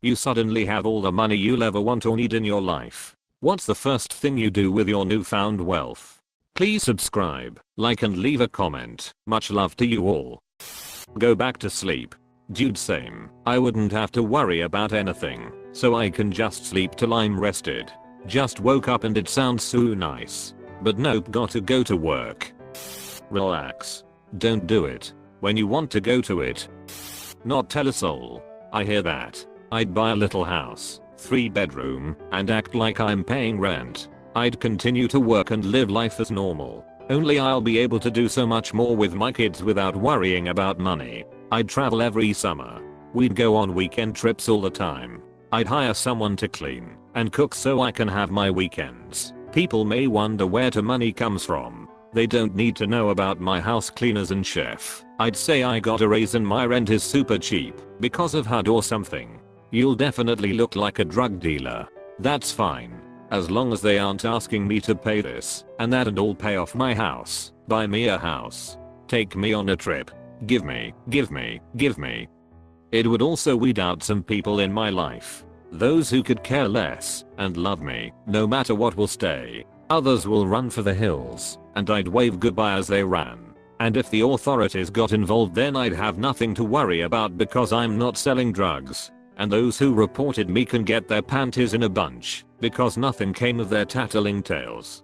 You suddenly have all the money you'll ever want or need in your life. What's the first thing you do with your newfound wealth? Please subscribe, like and leave a comment. Much love to you all. Go back to sleep. Dude, same. I wouldn't have to worry about anything, so I can just sleep till I'm rested. Just woke up and it sounds so nice. But nope, gotta go to work. Relax. Don't do it. When you want to go to it. Not tell a soul. I hear that. I'd buy a little house, 3-bedroom, and act like I'm paying rent. I'd continue to work and live life as normal. Only I'll be able to do so much more with my kids without worrying about money. I'd travel every summer. We'd go on weekend trips all the time. I'd hire someone to clean and cook so I can have my weekends. People may wonder where the money comes from. They don't need to know about my house cleaners and chef. I'd say I got a raise and my rent is super cheap because of HUD or something. You'll definitely look like a drug dealer. That's fine. As long as they aren't asking me to pay this and that and all, pay off my house, buy me a house, take me on a trip, give me. It would also weed out some people in my life. Those who could care less and love me no matter what will stay. Others will run for the hills and I'd wave goodbye as they ran. And if the authorities got involved, then I'd have nothing to worry about because I'm not selling drugs. And those who reported me can get their panties in a bunch because nothing came of their tattling tales.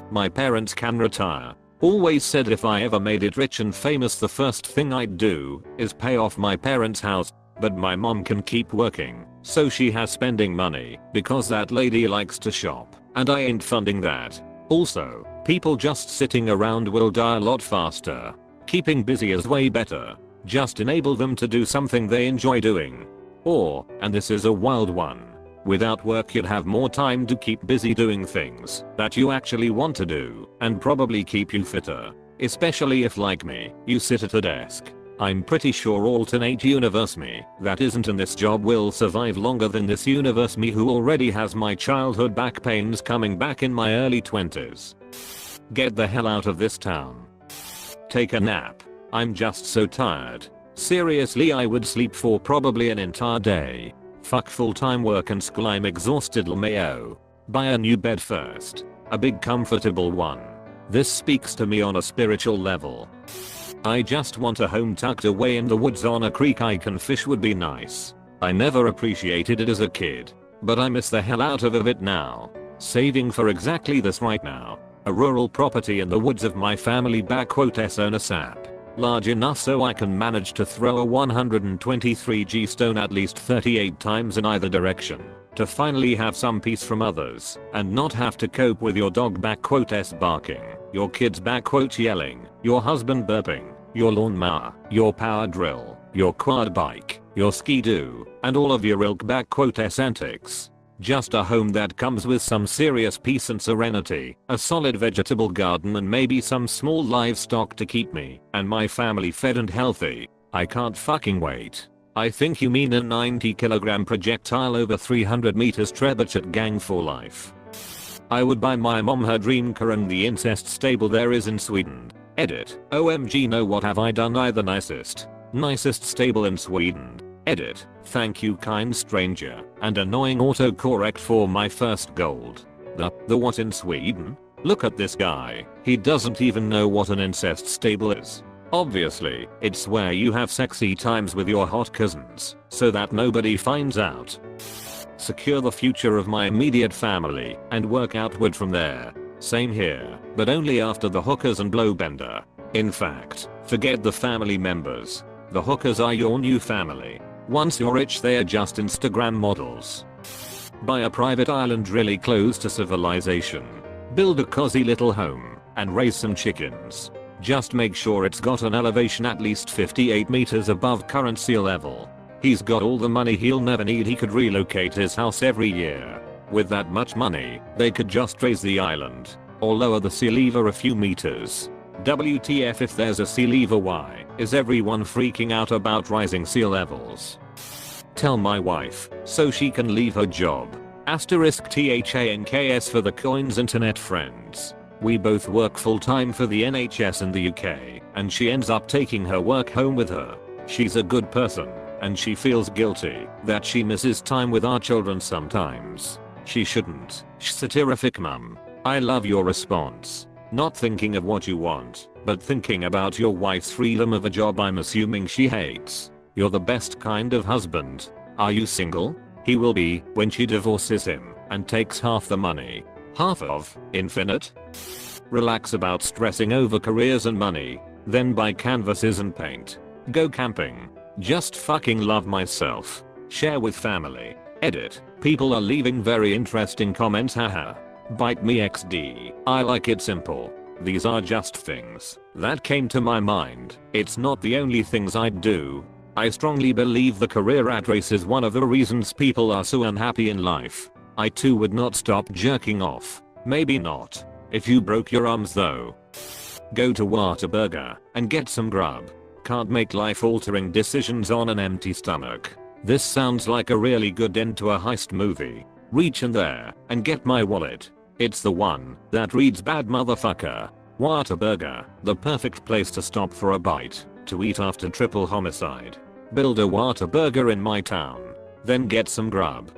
My parents can retire. Always said if I ever made it rich and famous, the first thing I'd do is pay off my parents' house. But my mom can keep working, so she has spending money because that lady likes to shop and I ain't funding that. Also, people just sitting around will die a lot faster. Keeping busy is way better. Just enable them to do something they enjoy doing. Or, and this is a wild one, without work you'd have more time to keep busy doing things that you actually want to do and probably keep you fitter. Especially if, like me, you sit at a desk. I'm pretty sure alternate universe me that isn't in this job will survive longer than this universe me who already has my childhood back pains coming back in my early 20s. Get the hell out of this town. Take a nap. I'm just so tired. Seriously, I would sleep for probably an entire day. Fuck full-time work and school, I'm exhausted. LMAO. Buy a new bed first. A big comfortable one. This speaks to me on a spiritual level. I just want a home tucked away in the woods on a creek I can fish would be nice. I never appreciated it as a kid, but I miss the hell out of it now. Saving for exactly this right now. A rural property in the woods of my family _ own a sap. Large enough so I can manage to throw a 123G stone at least 38 times in either direction. To finally have some peace from others and not have to cope with your dog _ barking, your kids _ yelling, your husband burping, your lawnmower, your power drill, your quad bike, your ski-doo, and all of your ilk _ antics. Just a home that comes with some serious peace and serenity, a solid vegetable garden and maybe some small livestock to keep me and my family fed and healthy. I can't fucking wait. I think you mean a 90-kilogram projectile over 300 meters trebuchet gang for life. I would buy my mom her dream car and the incest stable there is in Sweden. Edit. OMG, no, what have I done? I the nicest stable in Sweden. Edit. Thank you, kind stranger, and annoying autocorrect for my first gold. The what in Sweden? Look at this guy. He doesn't even know what an incest stable is. Obviously, it's where you have sexy times with your hot cousins so that nobody finds out. Secure the future of my immediate family and work outward from there. Same here, but only after the hookers and blowbender. In fact, forget the family members. The hookers are your new family. Once you're rich, they are just Instagram models. Buy a private island really close to civilization. Build a cozy little home and raise some chickens. Just make sure it's got an elevation at least 58 meters above current sea level. He's got all the money he'll never need. He could relocate his house every year. With that much money, they could just raise the island or lower the sea level a few meters. WTF if there's a sea level, why is everyone freaking out about rising sea levels? Tell my wife so she can leave her job. *THANKS for the coins internet friends. We both work full time for the NHS in the UK and she ends up taking her work home with her. She's a good person and she feels guilty that she misses time with our children sometimes. She shouldn't. Terrific mum. I love your response. Not thinking of what you want, but thinking about your wife's freedom of a job I'm assuming she hates. You're the best kind of husband. Are you single? He will be when she divorces him and takes half the money. Half of infinite? Relax about stressing over careers and money. Then buy canvases and paint. Go camping. Just fucking love myself. Share with family. Edit. People are leaving very interesting comments, haha. Bite me XD. I like it simple. These are just things that came to my mind. It's not the only things I'd do. I strongly believe the career rat race is one of the reasons people are so unhappy in life. I too would not stop jerking off. Maybe not. If you broke your arms though. Go to Whataburger and get some grub. Can't make life-altering decisions on an empty stomach. This sounds like a really good end to a heist movie. Reach in there and get my wallet. It's the one that reads bad motherfucker. Whataburger, the perfect place to stop for a bite, to eat after triple homicide. Build a Whataburger in my town. Then get some grub.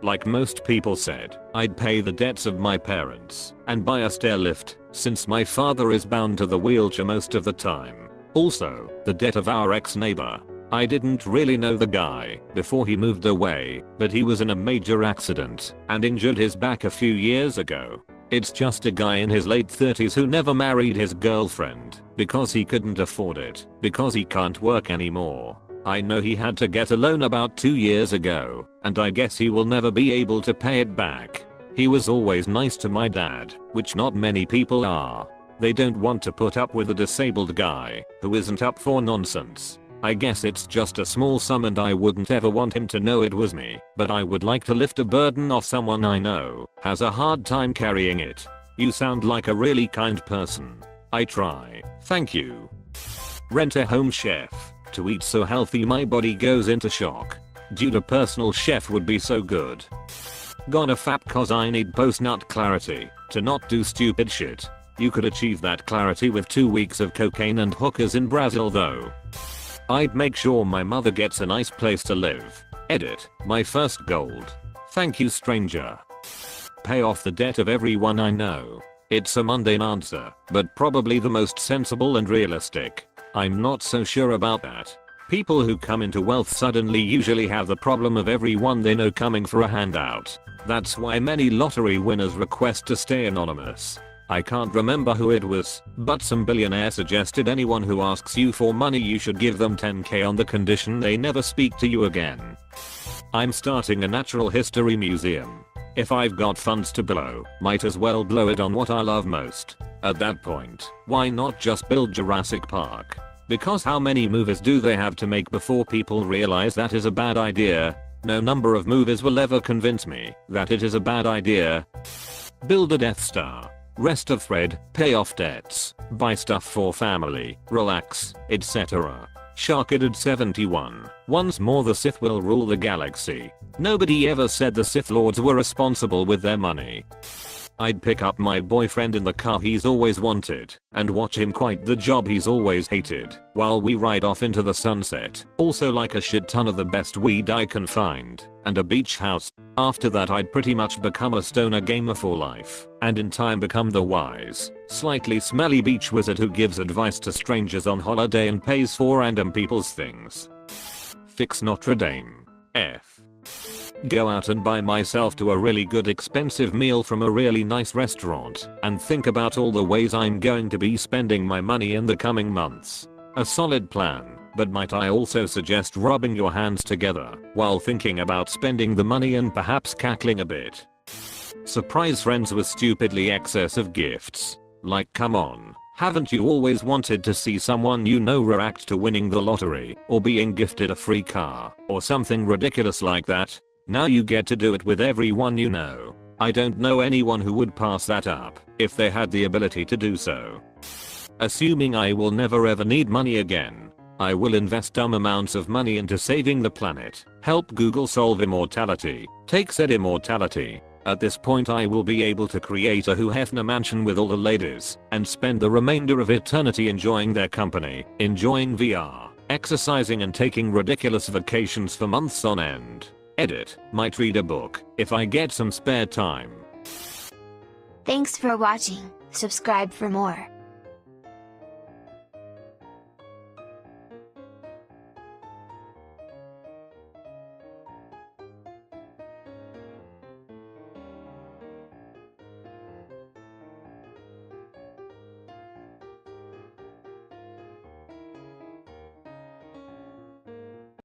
Like most people said, I'd pay the debts of my parents and buy a stair lift, since my father is bound to the wheelchair most of the time. Also, the debt of our ex-neighbor. I didn't really know the guy before he moved away, but he was in a major accident and injured his back a few years ago. It's just a guy in his late 30s who never married his girlfriend because he couldn't afford it, because he can't work anymore. I know he had to get a loan about 2 years ago, and I guess he will never be able to pay it back. He was always nice to my dad, which not many people are. They don't want to put up with a disabled guy who isn't up for nonsense. I guess it's just a small sum and I wouldn't ever want him to know it was me, but I would like to lift a burden off someone I know has a hard time carrying it. You sound like a really kind person. I try. Thank you. Rent a home chef to eat so healthy my body goes into shock. Dude, a personal chef would be so good. Gonna fap cause I need post-nut clarity to not do stupid shit. You could achieve that clarity with 2 weeks of cocaine and hookers in Brazil though. I'd make sure my mother gets a nice place to live. Edit. My first gold. Thank you, stranger. Pay off the debt of everyone I know. It's a mundane answer, but probably the most sensible and realistic. I'm not so sure about that. People who come into wealth suddenly usually have the problem of everyone they know coming for a handout. That's why many lottery winners request to stay anonymous. I can't remember who it was, but some billionaire suggested anyone who asks you for money you should give them 10k on the condition they never speak to you again. I'm starting a natural history museum. If I've got funds to blow, might as well blow it on what I love most. At that point, why not just build Jurassic Park? Because how many movies do they have to make before people realize that is a bad idea? No number of movies will ever convince me that it is a bad idea. Build a Death Star. Rest of Fred, pay off debts, buy stuff for family, relax, etc. Sharkaded 71. Once more the Sith will rule the galaxy. Nobody ever said the Sith Lords were responsible with their money. I'd pick up my boyfriend in the car he's always wanted and watch him quit the job he's always hated while we ride off into the sunset. Also like a shit ton of the best weed I can find and a beach house. After that I'd pretty much become a stoner gamer for life and in time become the wise, slightly smelly beach wizard who gives advice to strangers on holiday and pays for random people's things. Fix Notre Dame. F. Go out and buy myself to a really good expensive meal from a really nice restaurant and think about all the ways I'm going to be spending my money in the coming months. A solid plan, but might I also suggest rubbing your hands together while thinking about spending the money and perhaps cackling a bit. Surprise friends with stupidly excessive gifts. Like, come on. Haven't you always wanted to see someone you know react to winning the lottery or being gifted a free car or something ridiculous like that? Now you get to do it with everyone you know. I don't know anyone who would pass that up if they had the ability to do so. Assuming I will never ever need money again, I will invest dumb amounts of money into saving the planet, help Google solve immortality, take said immortality. At this point I will be able to create a Hugh Hefner mansion with all the ladies and spend the remainder of eternity enjoying their company, enjoying VR, exercising and taking ridiculous vacations for months on end. Edit, might read a book if I get some spare time. Thanks for watching, subscribe for more.